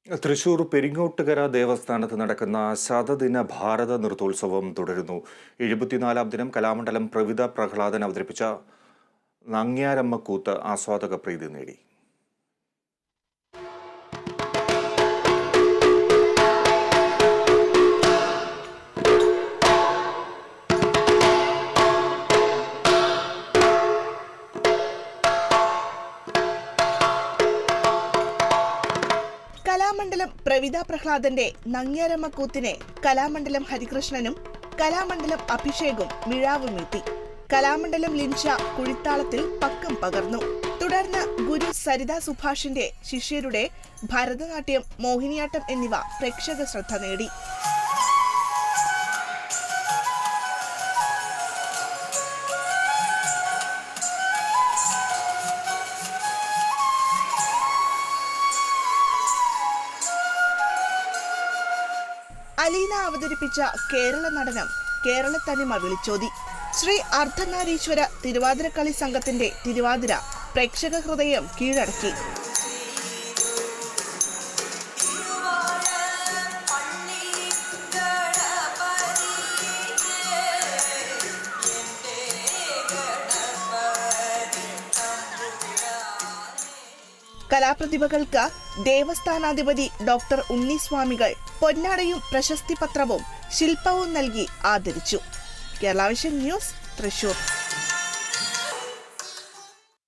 തൃശൂർ പെരിങ്ങോട്ടുകര ദേവസ്ഥാനത്ത് നടക്കുന്ന ശതദിന ഭാരത നൃത്തോത്സവം തുടരുന്നു. 74-ാം ദിനം കലാമണ്ഡലം പ്രവിത പ്രഹ്ലാദൻ അവതരിപ്പിച്ച നങ്ങ്യാരമ്മക്കൂത്ത് ആസ്വാദക പ്രീതി നേടി. കലാമണ്ഡലം പ്രവിത പ്രഹ്ലാദന്റെ നങ്ങ്യാരമ്മക്കൂത്തിനെ കലാമണ്ഡലം ഹരികൃഷ്ണനും കലാമണ്ഡലം അഭിഷേകും മിഴാവുമീട്ടി. കലാമണ്ഡലം ലിൻഷ കുഴിത്താളത്തിൽ പക്കം പകർന്നു. തുടർന്ന് ഗുരു സരിത സുഭാഷിന്റെ ശിഷ്യരുടെ ഭരതനാട്യം, മോഹിനിയാട്ടം എന്നിവ പ്രേക്ഷക ശ്രദ്ധ നേടി. അലീന അവതരിപ്പിച്ച കേരള നടനം കേരള തനിമ വിളിച്ചോതി. ശ്രീ അർദ്ധനാരീശ്വര തിരുവാതിരക്കളി സംഘത്തിന്റെ തിരുവാതിര പ്രേക്ഷക ഹൃദയം കീഴടക്കി. കലാപ്രതിഭകൾക്ക് ദേവസ്ഥാനാധിപതി ഡോക്ടർ ഉണ്ണിസ്വാമികൾ പൊന്നാടയും പ്രശസ്തി പത്രവും ശില്പവും നൽകി ആദരിച്ചു. Kerala vision news, Thrissur.